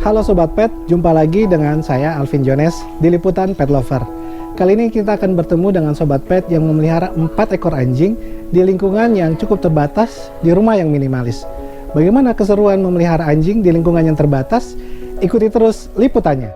Halo Sobat Pet, jumpa lagi dengan saya Alvin Jones di Liputan Pet Lover. Kali ini kita akan bertemu dengan Sobat Pet yang memelihara 4 ekor anjing di lingkungan yang cukup terbatas, di rumah yang minimalis. Bagaimana keseruan memelihara anjing di lingkungan yang terbatas? Ikuti terus liputannya.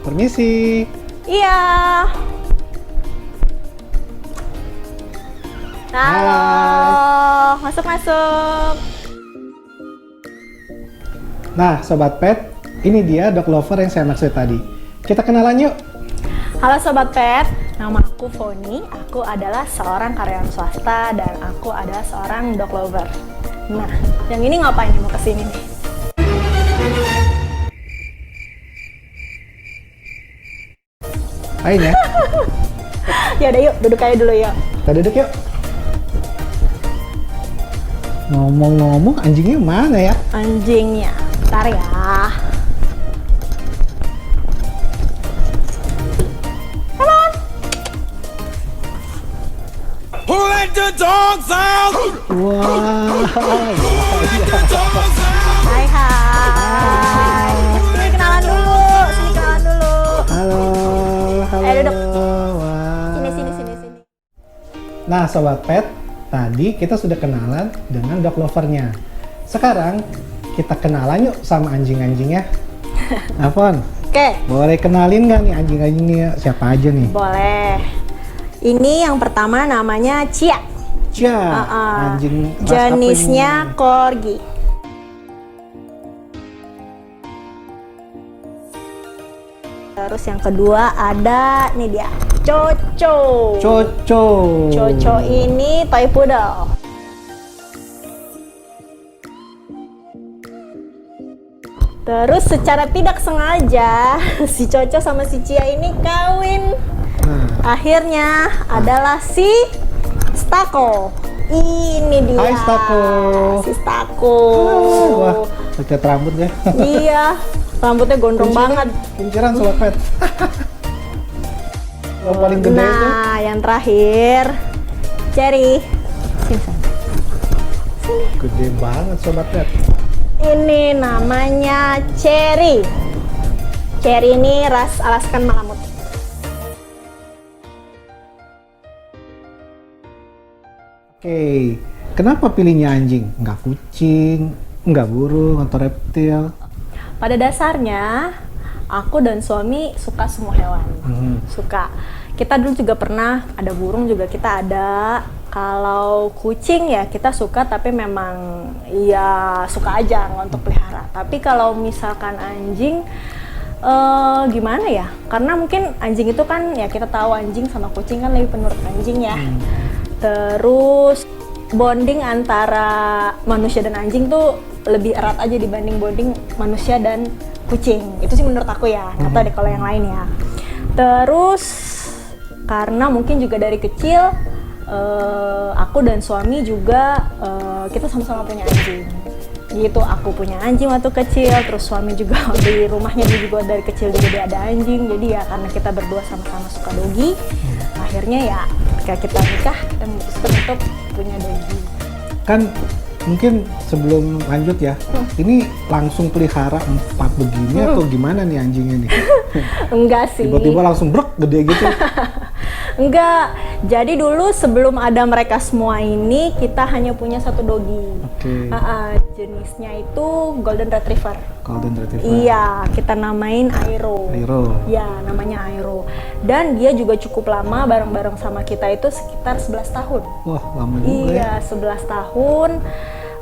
Permisi. Iya. Halo. Masuk. Nah, Sobat Pet, ini dia dog lover yang saya maksud tadi. Kita kenalan yuk. Halo Sobat Pet, nama aku Foni. Aku adalah seorang karyawan swasta dan aku adalah seorang dog lover. Nah, yang ini ngapain mau kesini nih? Ayo ya. Ya udah yuk, duduk aja dulu yuk. Kita duduk yuk. Ngomong-ngomong, anjingnya mana ya? Anjingnya, bentar ya. Come on. Who let the dogs out? Wah. Hai. Sini kenalan dulu. Halo. Ayo duduk. Wah. Sini. Nah, Sobat Pet, tadi kita sudah kenalan dengan dog lovernya. Sekarang kita kenalan yuk sama anjing-anjingnya. Nah, Fon, Oke. boleh kenalin nggak nih anjing-anjingnya siapa aja nih? Boleh. Ini yang pertama namanya Cia. Cia, anjing ras apa Jenisnya ini? Corgi. Terus yang kedua ada nih dia, Coco. Coco. Coco ini toy poodle. Terus secara tidak sengaja si Coco sama si Cia ini kawin. Nah, Akhirnya adalah si Stako. Ini dia. Hai, Stako. Si Stako. wah, cat rambut ya. Iya, rambutnya gondrong banget. Kinciran Sobat Pet. Yang paling gede itu. Nah, yang terakhir Cherry. Sini. Gede banget Sobat Pet. Ini namanya Cherry. Cherry ini ras Alaskan Malamut. Oke, kenapa pilihnya anjing? Nggak kucing, nggak burung atau reptil? Pada dasarnya, aku dan suami suka semua hewan. Suka. Kita dulu juga pernah ada burung juga kita ada. Kalau kucing ya kita suka tapi memang ya suka aja nggak untuk pelihara. Tapi kalau misalkan anjing gimana ya? Karena mungkin anjing itu kan ya kita tahu anjing sama kucing kan lebih penurut anjing ya. Terus bonding antara manusia dan anjing tuh lebih erat aja dibanding bonding manusia dan kucing. Itu sih menurut aku ya. Nggak tahu deh kalau yang lain ya. Terus karena mungkin juga dari kecil aku dan suami juga kita sama-sama punya anjing. Gitu, aku punya anjing waktu kecil, terus suami juga di rumahnya dia juga dari kecil juga dia ada anjing. Jadi ya karena kita berdua sama-sama suka dogi, akhirnya ya ketika kita nikah kita memutuskan untuk punya dogi. Kan mungkin sebelum lanjut ya, ini langsung pelihara 4 begini atau gimana nih anjingnya nih? Enggak sih. Tiba-tiba langsung brek gede gitu. Enggak. Jadi dulu sebelum ada mereka semua ini, kita hanya punya satu dogi. Oke. Jenisnya itu Golden Retriever. Golden Retriever. Iya, kita namain Aero. Aero. Ya, namanya Aero. Dan dia juga cukup lama bareng-bareng sama kita itu sekitar 11 tahun. Wah, lama juga ya. Iya, 11 tahun.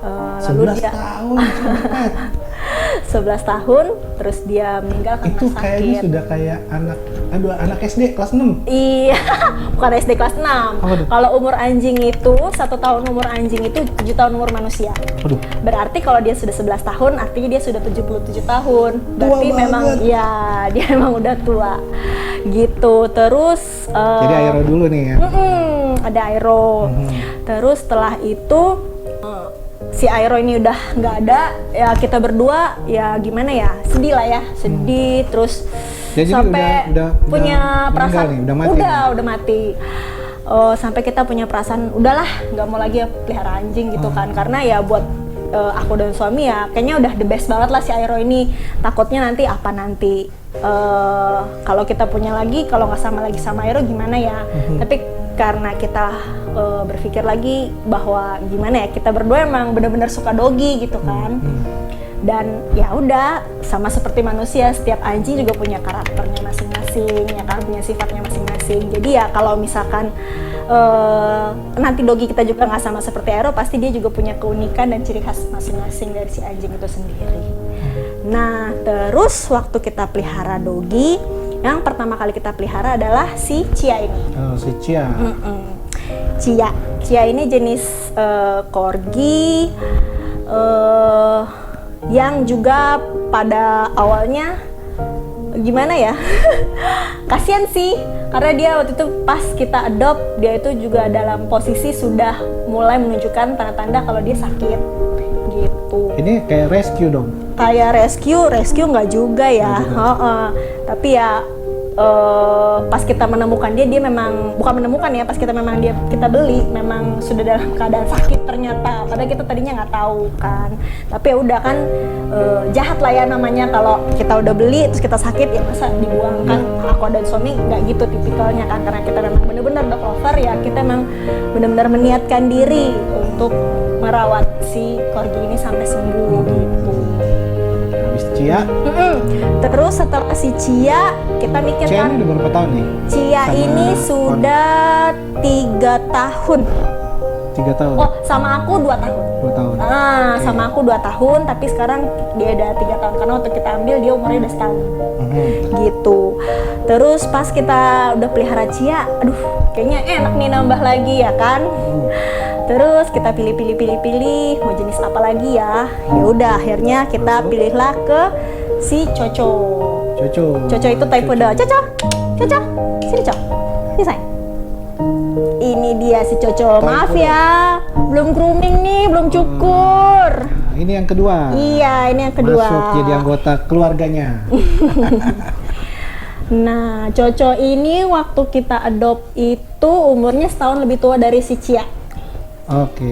Lalu 11 dia tahun, cepet. 11 tahun, terus dia meninggal karena Itu sakit. kayaknya sudah kayak anak SD kelas 6. Iya, bukan SD kelas 6. Apa tuh? Kalau umur anjing itu, 1 tahun umur anjing itu 7 tahun umur manusia. Waduh. Berarti kalau dia sudah 11 tahun, artinya dia sudah 77 tahun. Berarti Tua memang, banget. ya dia memang udah tua. Gitu, terus... Jadi Aero dulu nih ya. ada Aero. Terus setelah itu, si Aero ini udah nggak ada, ya kita berdua ya gimana ya, sedih lah ya, sedih. Terus Jadi sampai udah punya meninggal perasaan nih, udah mati udah mati. Sampai kita punya perasaan udahlah nggak mau lagi ya pelihara anjing gitu kan, karena ya buat aku dan suami ya kayaknya udah the best banget lah si Aero ini. Takutnya nanti kalau kita punya lagi, kalau nggak sama lagi sama Aero gimana ya. Tapi karena kita berpikir lagi bahwa gimana ya, kita berdua emang benar-benar suka dogi gitu kan. Dan ya udah, sama seperti manusia, setiap anjing juga punya karakternya masing-masing, ya kan, punya sifatnya masing-masing. Jadi ya kalau misalkan nanti dogi kita juga nggak sama seperti Aero, pasti dia juga punya keunikan dan ciri khas masing-masing dari si anjing itu sendiri. Nah, terus waktu kita pelihara dogi, yang pertama kali kita pelihara adalah si Chia ini. Oh, si Chia. Chia ini jenis corgi yang juga pada awalnya gimana ya, kasihan sih, karena dia waktu itu pas kita adopt, dia itu juga dalam posisi sudah mulai menunjukkan tanda-tanda kalau dia sakit gitu. Ini kayak rescue dong. Kayak rescue nggak juga ya. Tapi ya pas kita menemukan dia memang bukan menemukan ya, pas kita beli memang sudah dalam keadaan sakit ternyata, padahal kita tadinya nggak tahu kan. Tapi ya udah kan, jahat lah ya namanya, kalau kita udah beli terus kita sakit ya masa dibuang kan. Aku dan suami nggak gitu tipikalnya kan, karena kita memang benar-benar dog lover ya, kita memang benar-benar meniatkan diri untuk merawat si corgi ini sampai sembuh gitu. Habis Chia. Terus setelah si Chia, kita mikir Chia kan, ini udah berapa tahun nih? Chia Sama ini sudah 3 tahun. 3 tahun. Oh, sama aku 2 tahun. 2 tahun. Sama aku 2 tahun, tapi sekarang dia udah 3 tahun, karena waktu kita ambil dia umurnya udah setahun. Gitu. Terus pas kita udah pelihara Chia, aduh kayaknya enak nih nambah lagi ya kan. Terus kita pilih mau jenis apa lagi ya. Ya udah, akhirnya kita pilihlah ke si Coco. Coco itu type poodle. Coco. Sini Coco. Sini sayang. Ini dia si Coco. Maaf ya, belum grooming nih, belum cukur. Nah, ini yang kedua. Iya, ini yang kedua. Masuk jadi anggota keluarganya. Nah, Coco ini waktu kita adopt itu umurnya setahun lebih tua dari si Chia. Oke.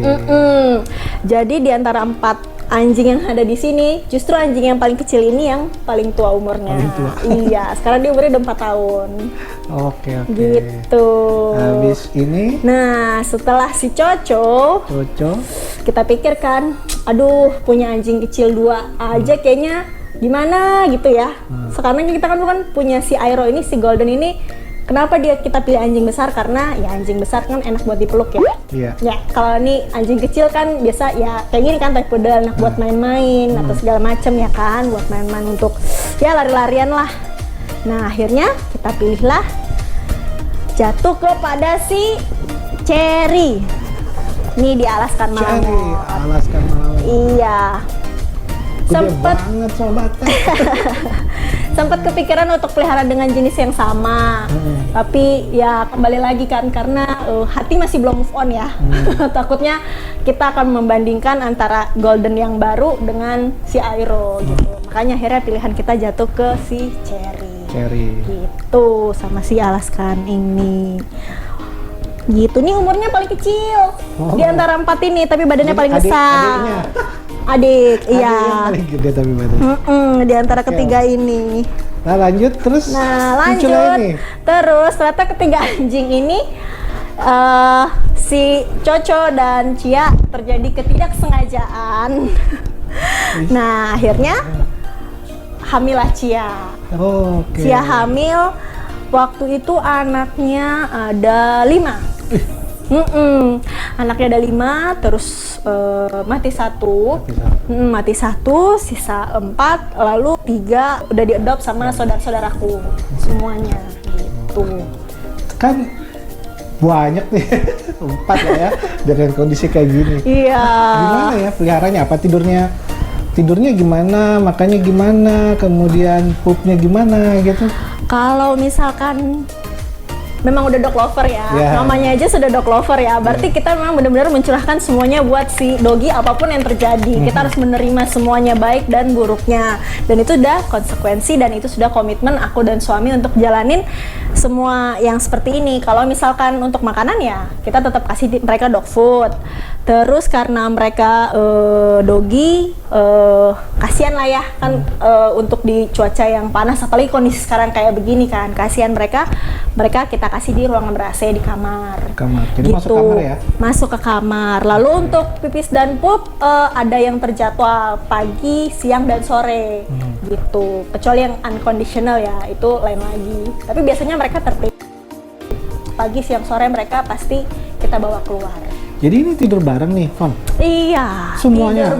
Jadi di antara 4 anjing yang ada di sini, justru anjing yang paling kecil ini yang paling tua umurnya. Paling tua. Iya, sekarang dia umurnya udah 4 tahun. Oke. Gitu. Habis ini Nah, setelah si Coco, kita pikir kan, aduh punya anjing kecil 2 aja kayaknya gimana gitu ya. Sekarang kita kan punya si Aero ini, si Golden ini. Kenapa kita pilih anjing besar? Karena ya anjing besar kan enak buat dipeluk ya. Iya. Ya, kalau ini anjing kecil kan biasa ya kayak gini kan, type poodle, enak buat main-main atau segala macam ya kan, buat main-main untuk ya lari-larian lah. Nah, akhirnya kita pilihlah jatuh kepada si Cherry. Ini di Alaskan Malamute. Cherry, Alaskan Malamute. Iya. Sempet banget sobat. sempat kepikiran untuk pelihara dengan jenis yang sama, tapi ya kembali lagi kan, karena hati masih belum move on ya. Takutnya kita akan membandingkan antara Golden yang baru dengan si Aero gitu. Makanya akhirnya pilihan kita jatuh ke si Cherry. Gitu, sama si Alaskan ini. Gitu, nih umurnya paling kecil di antara 4 ini, tapi badannya paling besar. Adik, iya. Paling gede tapi badannya. Di antara ketiga ini. Nah lanjut terus. Nah munculnya lanjut, ini. terus ternyata ketiga anjing ini si Coco dan Cia terjadi ketidaksengajaan. Nah akhirnya hamilah Cia. Oh, oke. Cia hamil, waktu itu anaknya ada 5. Anaknya ada 5, terus mati 1, mati 1, sisa 4, lalu 3 udah diadopt sama saudara-saudaraku semuanya gitu. Kan banyak nih, 4 ya dengan kondisi kayak gini. Iya. Gimana ya peliharanya? Apa tidurnya gimana, makannya gimana, kemudian poopnya gimana gitu? Kalau misalkan memang udah dog lover ya, namanya aja sudah dog lover ya, berarti kita memang benar-benar mencurahkan semuanya buat si doggy apapun yang terjadi. Kita harus menerima semuanya baik dan buruknya, dan itu udah konsekuensi dan itu sudah komitmen aku dan suami untuk jalanin semua yang seperti ini. Kalau misalkan untuk makanan ya kita tetap kasih mereka dog food. Terus karena mereka doggy, kasihan lah ya kan, untuk di cuaca yang panas, apalagi kondisi sekarang kayak begini kan, kasihan mereka kita kasih di ruangan ber-AC di kamar. Jadi gitu. masuk kamar ya? Masuk ke kamar. Lalu untuk pipis dan pup ada yang terjadwal pagi, siang dan sore gitu. Kecuali yang unconditional ya, itu lain lagi. Tapi biasanya mereka tertib. Pagi, siang, sore mereka pasti kita bawa keluar. Jadi ini tidur bareng nih, Fon? Iya, semuanya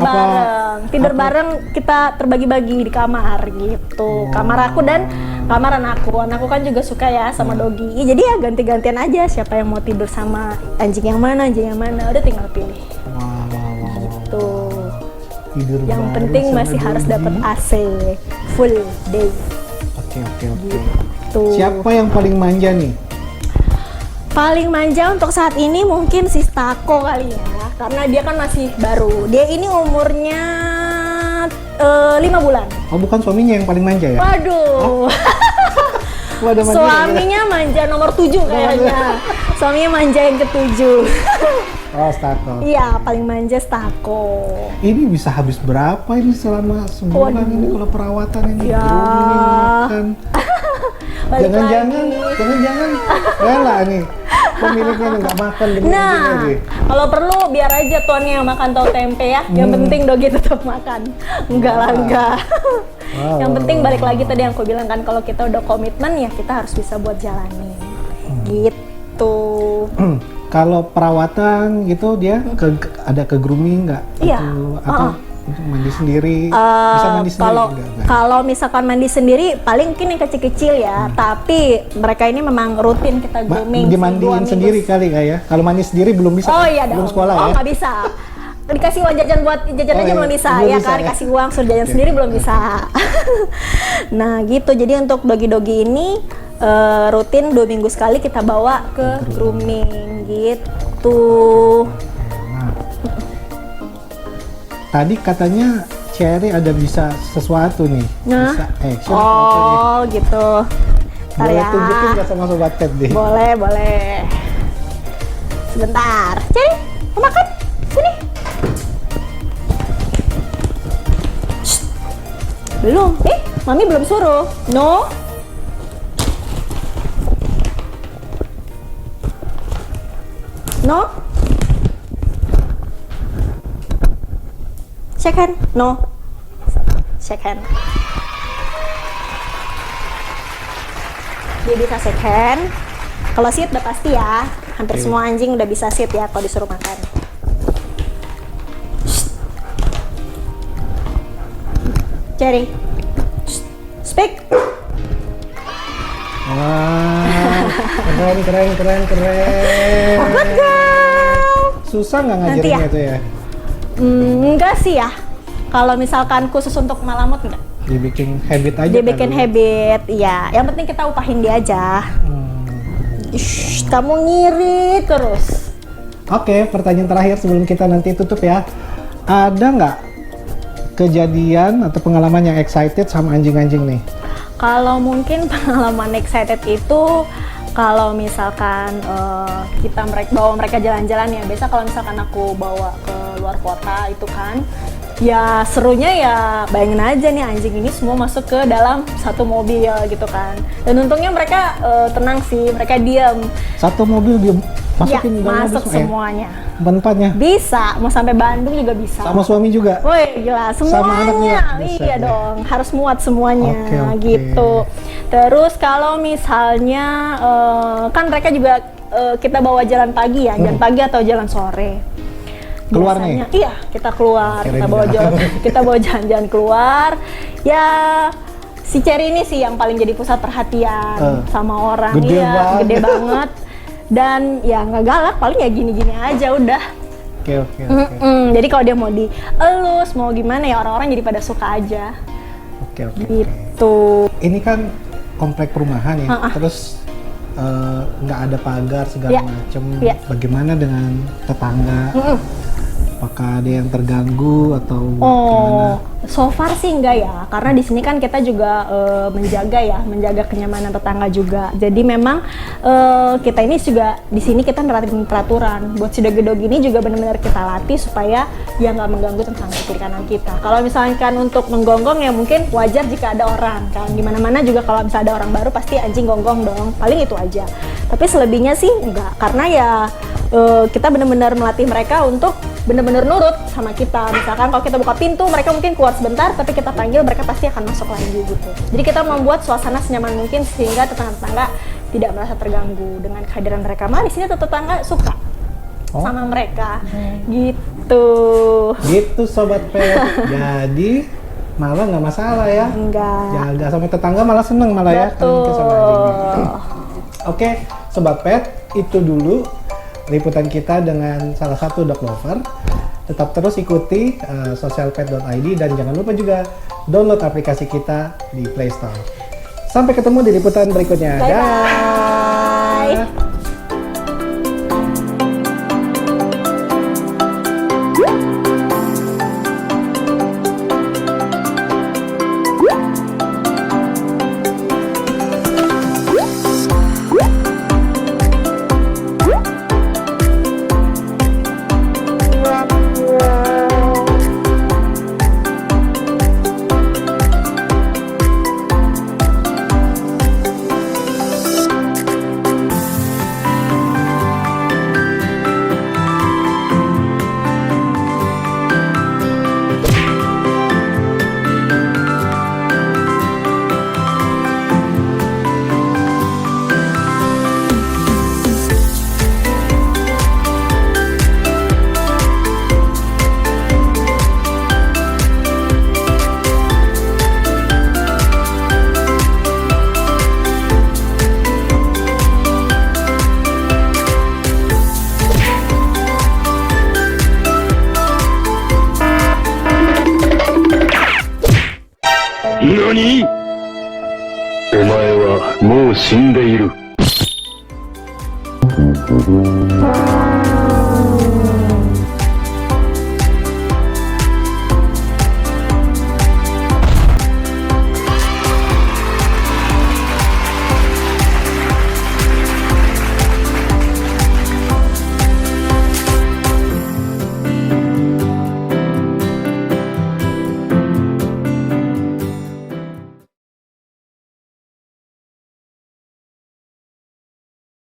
tidur bareng kita terbagi-bagi di kamar gitu. Kamar aku dan kamar anakku kan juga suka ya sama doggy. Jadi ya ganti-gantian aja siapa yang mau tidur sama anjing yang mana, udah tinggal pilih. Gitu. Tidur yang bareng penting sama masih harus doggy. dapat AC full day. Oke. Gitu. Siapa yang paling manja nih? Paling manja untuk saat ini mungkin si Stako kali ya, karena dia kan masih baru. Dia ini umurnya 5 bulan. Oh bukan suaminya yang paling manja ya? Waduh. Waduh, manja Suaminya manja nomor 7 kayaknya. Suaminya manja yang ke-7. Oh, Stako. Iya, paling manja Stako. Ini bisa habis berapa ini selama sebulan ini kalau perawatan ini? Ya. Grooming, makan. Jangan-jangan rela nih pemiliknya nggak makan demi anjing lagi. Kalau perlu biar aja tuannya yang makan tahu tempe ya. Yang penting doggy tetap makan. Enggak lah, enggak. Yang penting balik lagi tadi yang aku bilang kan, kalau kita udah komitmen ya kita harus bisa buat jalanin. Gitu. Kalau perawatan gitu dia ada ke grooming nggak? Iya. Atau untuk mandi sendiri? Bisa mandi sendiri enggak? Kalau misalkan mandi sendiri paling mungkin yang kecil-kecil ya, tapi mereka ini memang rutin kita grooming. Dimandiin sendiri kali ya? Kalau mandi sendiri belum bisa? Oh iya belum dong. sekolah ya? Oh nggak bisa. Dikasih uang jajan buat jajan aja belum bisa belum ya bisa, kan, ya? dikasih uang suruh jajan sendiri belum bisa. Nah gitu, jadi untuk doggy ini rutin 2 minggu sekali kita bawa ke grooming gitu. Nah, tadi katanya Cherry ada bisa sesuatu nih. Nah. Bisa action sesuatu nih. Oh gitu. Ntar Boleh ya. tunjukin nggak sama Sobat Pet deh? Boleh. Sebentar. Cherry, mau makan? Sini. Shh. Belum. Mami belum suruh. No. No. Shake hand. No. Shake hand. Dia bisa shake hand. Kalau sit udah pasti ya. Hampir semua anjing udah bisa sit ya kalau disuruh makan. Shh. Cherry. Shh. Speak. Wah, keren. Good girl. Susah nggak Nanti ngajarinnya ya. itu ya? Enggak sih ya. Kalau misalkan khusus untuk malamut enggak. Dibikin habit aja. Dia bikin kali. habit, iya. Yang penting kita upahin dia aja. Shh, kamu ngiri terus. Oke, pertanyaan terakhir sebelum kita nanti tutup ya. Ada nggak kejadian atau pengalaman yang excited sama anjing-anjing nih? Kalau mungkin pengalaman excited itu kalau misalkan kita bawa mereka jalan-jalan ya. Biasa kalau misalkan aku bawa ke luar kota itu kan, Ya serunya ya bayangin aja nih anjing ini semua masuk ke dalam satu mobil gitu kan. Dan untungnya mereka tenang sih, mereka diam. Satu mobil dia masukin Ya, dalam masuk mobil semuanya. Empatnya. Bisa, mau sampai Bandung juga bisa. Sama suami juga. Woi gila, Sama anaknya? semuanya. Buset Iya deh. dong, harus muat semuanya Oke. gitu. Terus kalau misalnya kan mereka juga kita bawa jalan pagi ya, jalan pagi atau jalan sore. Keluar Biasanya, nih? Iya, kita keluar, Kirain kita bawa enggak. jalan, kita bawa jalan-jalan keluar. Ya si Cherry ini sih yang paling jadi pusat perhatian sama orang. Gede Iya, banget. gede banget. Dan ya nggak galak, paling ya gini-gini aja udah. Oke. Jadi kalau dia mau dielus, mau gimana ya orang-orang jadi pada suka aja. Oke. Gitu. Ini kan komplek perumahan ya, Ha-ha. terus nggak ada pagar segala Iya. macem. Iya. Bagaimana dengan tetangga? Apakah ada yang terganggu atau gimana? Oh, so far sih enggak ya, karena di sini kan kita juga menjaga kenyamanan tetangga juga. Jadi memang kita ini juga di sini kita nerapin peraturan. Buat si dog ini juga benar-benar kita latih supaya ya nggak mengganggu tetangga kiri kanan kita. Kalau misalkan untuk menggonggong ya mungkin wajar jika ada orang kan. Di mana-mana juga kalau misalnya ada orang baru pasti anjing gonggong dong. Paling itu aja. Tapi selebihnya sih enggak, karena ya kita benar-benar melatih mereka untuk benar-benar nurut sama kita. Misalkan kalau kita buka pintu, mereka mungkin keluar sebentar, tapi kita panggil, mereka pasti akan masuk lagi gitu. Jadi kita membuat suasana senyaman mungkin sehingga tetangga-tetangga tidak merasa terganggu dengan kehadiran mereka. Malah di sini tetangga suka sama mereka, gitu. Gitu sobat pet. Jadi malah nggak masalah ya. Enggak. Jaga sampai tetangga malah seneng malah ya. Kalau sama anjingnya. Oke, sobat pet, itu dulu liputan kita dengan salah satu dog lover. Tetap terus ikuti socialpet.id dan jangan lupa juga download aplikasi kita di Play Store. Sampai ketemu di liputan berikutnya. Bye-bye. Dah. NANI?お前はもう死んでいる。